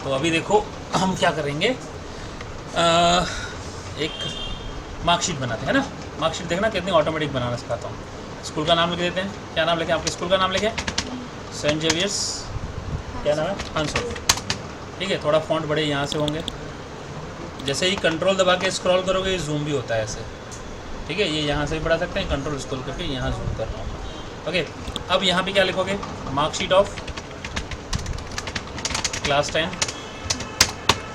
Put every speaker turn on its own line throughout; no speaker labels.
तो अभी देखो हम क्या करेंगे, एक मार्कशीट बनाते हैं ना। मार्कशीट देखना कितनी ऑटोमेटिक बनाना सिखाता हूँ। स्कूल का नाम लिख देते हैं। क्या नाम लिखें? आपके स्कूल का नाम लिखें, सेंट जेवियर्स। क्या नाम है? हंसो। ठीक है, थोड़ा फॉन्ट बड़े यहाँ से होंगे। जैसे ही कंट्रोल दबा के स्क्रॉल करोगे ये जूम भी होता है ऐसे। ठीक है, ये यहाँ से भी बढ़ा सकते हैं, कंट्रोल स्क्रॉल करके यहाँ जूम कर रहा हूँ। ओके, अब यहाँ पे क्या लिखोगे? Marksheet of class 10।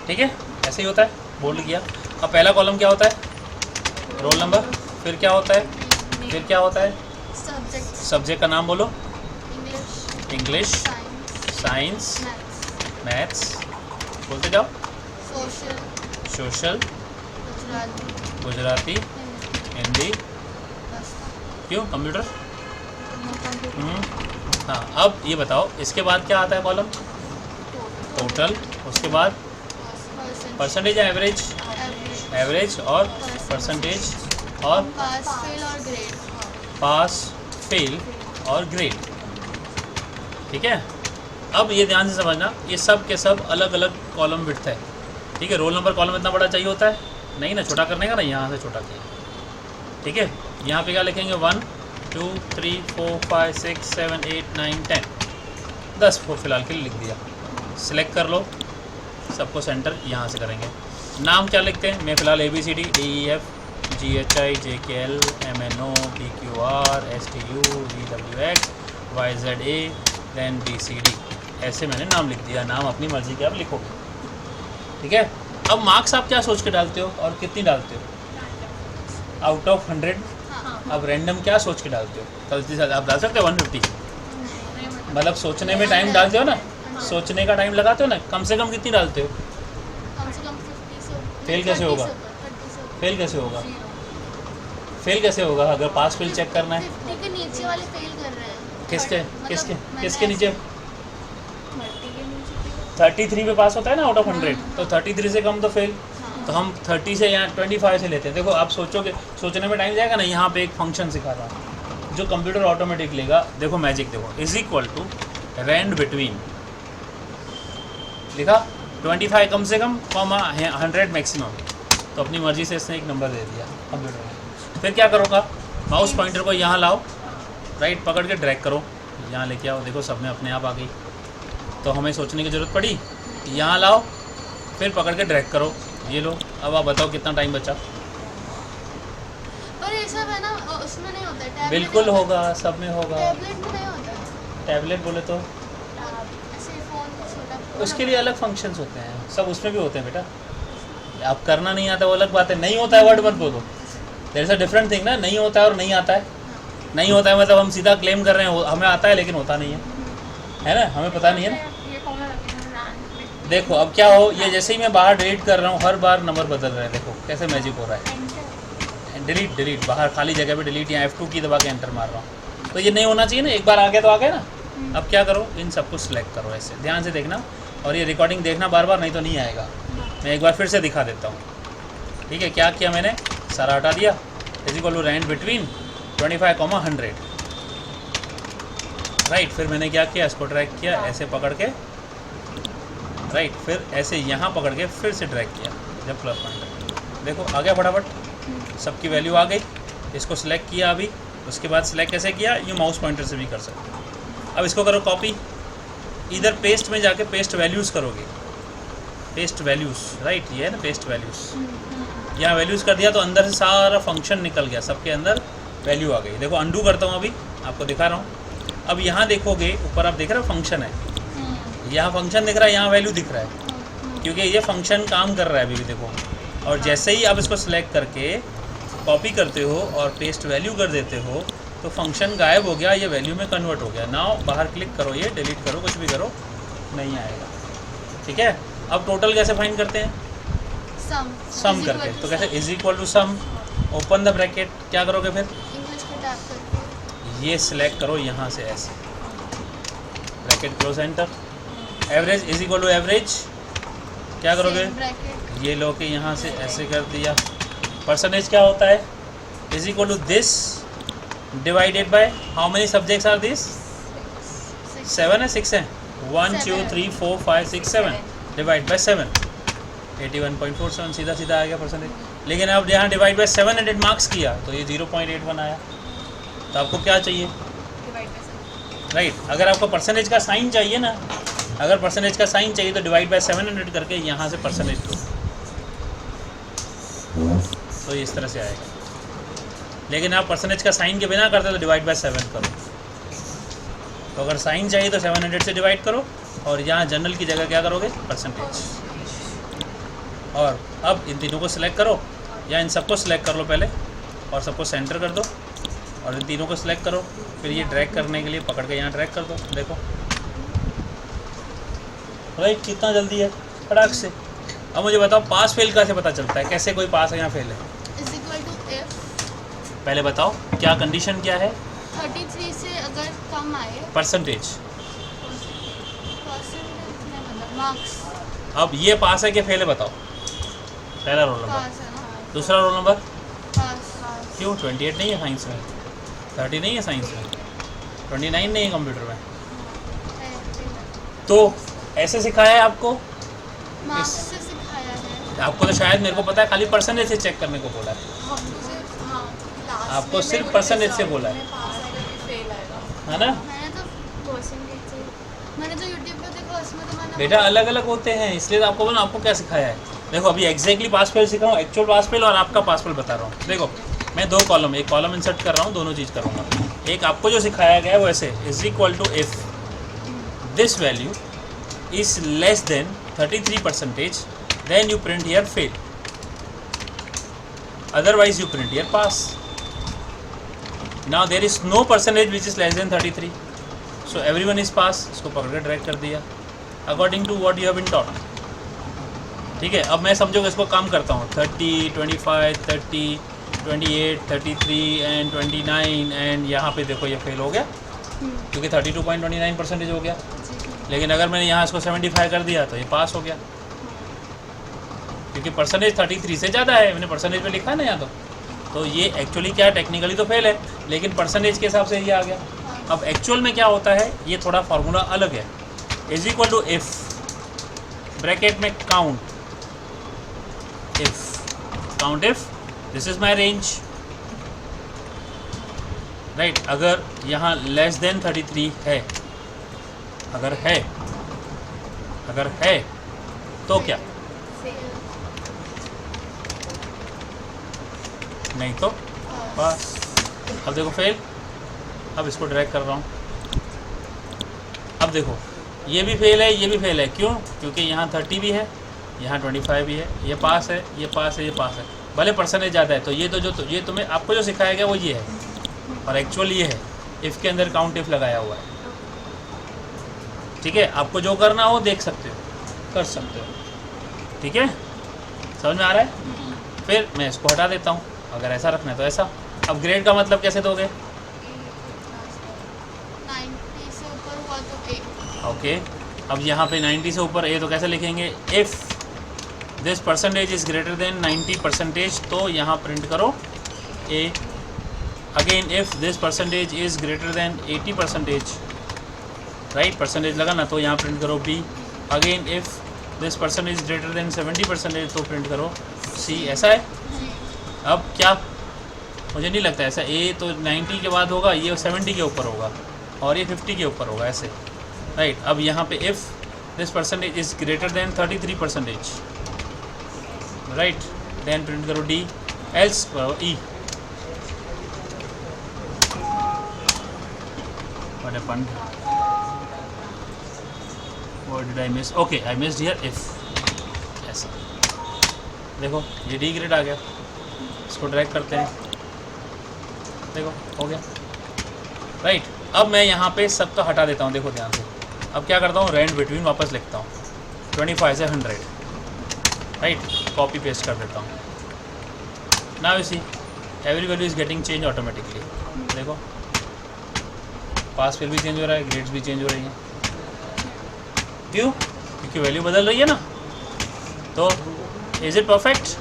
ठीक है, ऐसे ही होता है, बोल्ड किया। अब पहला कॉलम क्या होता है? Roll number. फिर क्या होता है? फिर क्या होता है? सब्जेक्ट का नाम बोलो। इंग्लिश, साइंस, मैथ्स, बोलते जाओ। सोशल, गुजराती, हिंदी। क्यों? कंप्यूटर। हाँ, अब ये बताओ इसके बाद क्या आता है कॉलम? टोटल। उसके बाद परसेंटेज या एवरेज? एवरेज और परसेंटेज और पास, फेल और ग्रेड। ठीक है, अब ये ध्यान से समझना, ये सब के सब अलग अलग कॉलम विड्थ है। ठीक है, रोल नंबर कॉलम इतना बड़ा चाहिए होता है नहीं ना, छोटा करने का ना, यहाँ से छोटा किया। ठीक है, यहाँ पे क्या लिखेंगे? 1 2 3 4 5 6 7 8 9 10 10 फिलहाल के लिए लिख दिया। सिलेक्ट कर लो, सबको सेंटर यहाँ से करेंगे। नाम क्या लिखते हैं? मैं फ़िलहाल ABCD DEF GHI JKL MNO PQR STU VWX YZA than BCD, ऐसे मैंने नाम लिख दिया। नाम अपनी मर्ज़ी के आप लिखोगे। ठीक है, अब मार्क्स आप क्या सोच के डालते हो और कितनी डालते हो? Out of 100। अब रैंडम क्या सोच के डालते हो? गलती से आप डाल सकते हो 150, मतलब सोचने में टाइम डालते हो ना, सोचने का टाइम लगाते हो ना, कम से कम कितनी डालते हो? फेल कैसे होगा? फेल कैसे होगा? फेल कैसे होगा अगर पास फेल चेक करना है?
50 के नीचे वाले फेल कर रहे हैं।
किसके नीचे? 33 पे पास होता है ना आउट ऑफ 100, तो 33 से कम तो फेल। तो हम 30 से या 25 से लेते हैं। देखो आप सोचोगे, सोचने में टाइम जाएगा ना। यहाँ पे एक फंक्शन सिखा रहा हूँ जो कंप्यूटर ऑटोमेटिक लेगा। देखो मैजिक देखो, is equal to rand between, लिखा 25 कम से कम, 100 मैक्सिमम। तो अपनी मर्जी से इसने एक नंबर दे दिया कंप्यूटर में। फिर क्या करूँगा? माउस पॉइंटर को यहाँ लाओ, राइट पकड़ के ड्रैग करो, यहाँ लेके आओ। देखो सब में अपने आप आ गई, तो हमें सोचने की ज़रूरत पड़ी। यहाँ लाओ, फिर पकड़ के ड्रैग करो, ये लो। अब आप बताओ कितना टाइम बचा?
पर ये सब है ना, उसमें नहीं होता है।
बिल्कुल होगा, सब में होगा।
टैबलेट में नहीं होता।
टैबलेट बोले तो
ऐसे फोन छोटा,
उसके लिए अलग फंक्शंस होते हैं, सब उसमें भी होते हैं बेटा। आप करना नहीं आता वो अलग बात है। नहीं होता है वर्ड मत बोलो, there is a different thing ना। नहीं होता है और नहीं आता है। नहीं होता है मतलब हम सीधा क्लेम कर रहे हैं हमें आता है लेकिन होता नहीं है ना, हमें पता नहीं है ना। देखो अब क्या हो, ये जैसे ही मैं बाहर डिलीट कर रहा हूँ हर बार नंबर बदल रहे हैं। देखो कैसे मैजिक हो रहा है। डिलीट बाहर खाली जगह पे डिलीट, या F2 की दबा के एंटर मार रहा हूँ। तो ये नहीं होना चाहिए ना, एक बार आ गया तो आ गया ना। अब क्या करो, इन सबको सिलेक्ट करो ऐसे, ध्यान से देखना और ये रिकॉर्डिंग देखना बार बार, नहीं तो नहीं आएगा। मैं एक बार फिर से दिखा देता हूँ। ठीक है, क्या किया मैंने? सारा हटा दिया। Is equal to rand between 25, 100, right. फिर मैंने क्या किया? इसको ड्रैग किया ऐसे पकड़ के, राइट। फिर ऐसे यहाँ पकड़ के फिर से ड्रैग किया जब प्लस पॉइंट। देखो आ गया फटाफट, सबकी वैल्यू आ गई। इसको सिलेक्ट किया अभी, उसके बाद सिलेक्ट कैसे किया? ये माउस पॉइंटर से भी कर सकते हो। अब इसको करो कॉपी, इधर पेस्ट में जाके पेस्ट वैल्यूज़ करोगे। पेस्ट वैल्यूज़, राइट, ये है ना पेस्ट वैल्यूज़। यहाँ वैल्यूज़ कर दिया तो अंदर से सारा फंक्शन निकल गया, सबके अंदर वैल्यू आ गई। देखो अंडू करता हूँ, अभी आपको दिखा रहा हूँ। अब यहाँ देखोगे ऊपर आप देख रहे हो फंक्शन है, यहाँ फंक्शन दिख रहा है, यहाँ वैल्यू दिख रहा है, क्योंकि ये फंक्शन काम कर रहा है अभी भी। देखो, और जैसे ही आप इसको सिलेक्ट करके कॉपी करते हो और पेस्ट वैल्यू कर देते हो तो फंक्शन गायब हो गया, ये वैल्यू में कन्वर्ट हो गया। नाउ बाहर क्लिक करो, ये डिलीट करो, कुछ भी करो, नहीं आएगा। ठीक है, अब टोटल कैसे फाइंड करते हैं? सम करके। तो कैसे? Is equal to sum, open the bracket, क्या करोगे फिर?
इंग्लिश को टैप करके
ये सिलेक्ट करो यहाँ से ऐसे, bracket close, enter. Average is equal to average, क्या करोगे?
ब्रैकेट
ये लो के यहाँ से ऐसे कर दिया। परसेंटेज क्या होता है? Is equal to this divided by how many subjects are this? 7 है, 6 है? 1 2 3 4 5 6 7, डिवाइड बाय 7, 81.47 सीधा सीधा आ गया परसेंटेज। लेकिन अब यहाँ डिवाइड बाय 700 मार्क्स किया तो ये 0.81 आया। तो आपको क्या चाहिए? राइट अगर आपको परसेंटेज का साइन चाहिए ना, अगर परसेंटेज का साइन चाहिए तो डिवाइड बाय 700 करके यहाँ से परसेंटेज लो, तो इस तरह से आएगा। लेकिन आप परसेंटेज का साइन के बिना करते तो डिवाइड बाय 7 करो। तो अगर साइन चाहिए तो 700 से डिवाइड करो और यहाँ जनरल की जगह क्या करोगे? परसेंटेज। और अब इन तीनों को सिलेक्ट करो या इन सबको सिलेक्ट कर लो पहले और सबको सेंटर कर दो और इन तीनों को सिलेक्ट करो। फिर ये ड्रैग करने के लिए पकड़ के यहाँ ड्रैग कर दो। देखो राइट कितना जल्दी है, फटाक से। अब मुझे बताओ पास फेल कैसे पता चलता है? कैसे कोई पास है या फेल है?
इज इक्वल टू इफ
पहले बताओ क्या कंडीशन क्या है?
33 से अगर कम आए
परसेंटेज।
परसेंटेज में मतलब मार्क्स
अब ये पास है कि फेल है बताओ? पहला रोल नंबर।
पास है ना?
दूसरा रोल नंबर
पास
क्यों? 28 नहीं है साइंस में, 30 नहीं है साइंस में, 29 नहीं है कंप्यूटर में। तो ऐसे सिखाया है आपको?
मार्क्स से सिखाया है
आपको तो शायद मेरे को पता है खाली परसेंटेज से चेक करने को बोला है। आपको सिर्फ परसेंटेज से बोला है ना?
मैंने तो यूट्यूब पे देखा उसमें तो मैंने
बेटा अलग अलग होते हैं इसलिए तो आपको बोला आपको क्या सिखाया है। देखो अभी एग्जैक्टली पास फेल सिखा रहा हूँ, एक्चुअल पास फेल और आपका पास फेल बता रहा हूँ। देखो मैं दो कॉलम, एक कॉलम इंसर्ट कर रहा हूँ, दोनों चीज़ करूँगा। एक आपको जो सिखाया गया है वो ऐसे is equal to if this value is less than 33% then you print here fail, otherwise you print here pass. Now there is no percentage which is less than 33, so everyone is pass. इसको पकड़ कर drag कर दिया according to what you have been taught. ठीक है अब मैं समझो कि इसको काम करता हूँ 30, 25, 30, 28, 33 एंड 29 एंड यहाँ पे देखो ये फेल हो गया क्योंकि 32.29% हो गया। लेकिन अगर मैंने यहाँ इसको 75 कर दिया तो ये पास हो गया क्योंकि परसेंटेज 33 से ज़्यादा है, मैंने परसेंटेज में लिखा है ना यहाँ। तो ये एक्चुअली क्या है, टेक्निकली तो फेल है लेकिन परसेंटेज के हिसाब से ये आ गया। अब एक्चुअल में क्या होता है ये थोड़ा फार्मूला अलग है। Is equal to if bracket में count if this is my range right. अगर यहाँ लेस देन 33 है, अगर है तो क्या, नहीं तो बस। अब देखो फेल, अब इसको ड्रैग कर रहा हूँ। अब देखो ये भी फेल है, ये भी फेल है। क्यों? क्योंकि यहाँ 30 भी है, यहाँ 25 भी है। ये पास है, ये पास है, ये पास है। भले परसेंटेज ज़्यादा है। तो ये तो जो ये तुम्हें आपको जो सिखाया गया वो ये है और एक्चुअल ये है। इफ़ के अंदर काउंट इफ लगाया हुआ है। ठीक है आपको जो करना हो देख सकते हो, कर सकते हो। ठीक है समझ में आ रहा है? फिर मैं इसको हटा देता हूँ। अगर ऐसा रखना है तो ऐसा। अब ग्रेड का मतलब कैसे दोगे?
90 से ऊपर हुआ तो A।
ओके अब यहाँ पे 90 से ऊपर ए तो कैसे लिखेंगे? If this percentage is greater than 90%, तो यहाँ प्रिंट करो A. Again if this percentage is greater than 80%, right, percentage लगाना, तो यहाँ प्रिंट करो B. Again if this percentage is greater than 70%, तो प्रिंट करो सी। ऐसा है? अब क्या, मुझे नहीं लगता ऐसा। ए तो 90 के बाद होगा, ये 70 के ऊपर होगा और ये 50 के ऊपर होगा, ऐसे, राइट। अब यहाँ पे if this percentage is greater than 33%, right, then print करो डी। एल्स करो E. What happened? What did I miss? Okay I missed here if. ऐसा देखो ये डी ग्रेड आ गया। इसको ड्रैग करते हैं, देखो हो गया, राइट। अब मैं यहाँ पे सबका हटा देता हूँ, देखो ध्यान से। अब क्या करता हूँ, रेंज बिटवीन वापस लिखता हूँ 25 से 100, राइट, कॉपी पेस्ट कर देता हूँ। Now you see every value is getting change automatically. देखो पास फेल भी चेंज हो रहा है, ग्रेड्स भी चेंज हो रही हैं। क्यों? क्योंकि वैल्यू बदल रही है ना। तो इज इट परफेक्ट?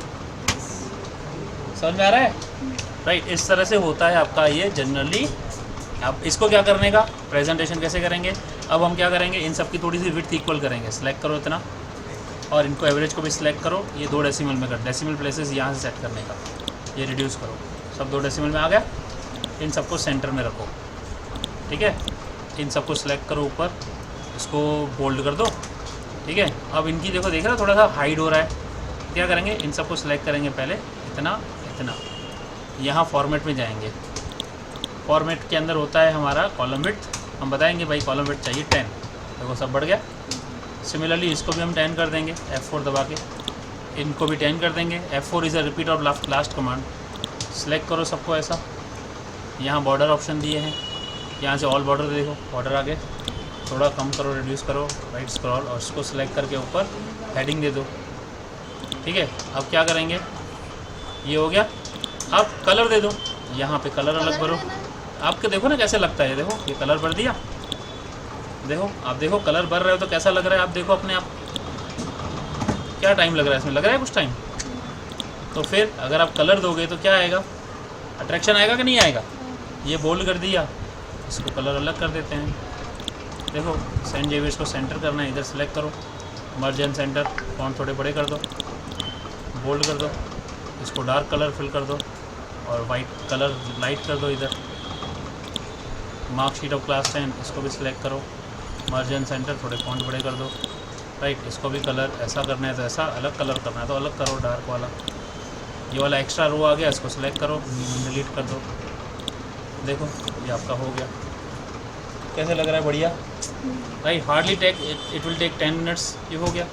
समझ में आ रहा है? राइट, इस तरह से होता है आपका ये जनरली। अब इसको क्या करने का, प्रेजेंटेशन कैसे करेंगे? अब हम क्या करेंगे, इन सब की थोड़ी सी विड्थ इक्वल करेंगे। सेलेक्ट करो इतना, और इनको एवरेज को भी सिलेक्ट करो, ये 2 डेसिमल में कर, डेसिमल प्लेसेस यहाँ से सेट करने का, ये रिड्यूस करो, सब 2 डेसिमल में आ गया। इन सबको सेंटर में रखो, ठीक है। इन सबको सिलेक्ट करो ऊपर, इसको बोल्ड कर दो, ठीक है। अब इनकी देखो, देख रहा थोड़ा सा हाइड हो रहा है, क्या करेंगे, इन सबको सिलेक्ट करेंगे पहले, इतना इतना, यहाँ फॉर्मेट में जाएंगे। फॉर्मेट के अंदर होता है हमारा कॉलम विड्थ, हम बताएंगे भाई कॉलम विड्थ चाहिए 10, देखो सब बढ़ गया। सिमिलरली इसको भी हम 10 कर देंगे, F4 दबा के, इनको भी 10 कर देंगे। F4 is a repeat of last command. Select करो सबको ऐसा, यहाँ बॉर्डर ऑप्शन दिए हैं, यहाँ से ऑल बॉर्डर देखो, बॉर्डर आगे थोड़ा कम करो, रिड्यूस करो, राइट स्क्रॉल, और इसको सिलेक्ट करके ऊपर हेडिंग दे दो, ठीक है। अब क्या करेंगे, ये हो गया। अब कलर दे दो, यहाँ पे कलर अलग भरो, आपके देखो ना कैसे लगता है, देखो ये कलर भर दिया, देखो आप देखो कलर भर रहे हो तो कैसा लग रहा है, आप देखो अपने आप क्या टाइम लग रहा है, इसमें लग रहा है कुछ टाइम। तो फिर अगर आप कलर दोगे तो क्या आएगा, अट्रैक्शन आएगा कि नहीं आएगा। ये बोल्ड कर दिया, इसको कलर अलग कर देते हैं, देखो सेंट जेवियर्स को सेंटर करना है, इधर सेलेक्ट करो, मर्ज एंड सेंटर, फॉन्ट थोड़े बड़े कर दो, बोल्ड कर दो, इसको डार्क कलर फिल कर दो और वाइट कलर लाइट कर दो। इधर मार्कशीट ऑफ क्लास 10, इसको भी सिलेक्ट करो, मर्ज एंड सेंटर, थोड़े फॉन्ट बड़े कर दो, राइट। इसको भी कलर ऐसा करना है तो ऐसा, अलग कलर करना है तो अलग करो, डार्क वाला। ये वाला एक्स्ट्रा रो आ गया, इसको सिलेक्ट करो, डिलीट कर दो, देखो ये आपका हो गया। कैसे लग रहा है, बढ़िया, right. Hardly take, it will take 10 minutes, ये हो गया।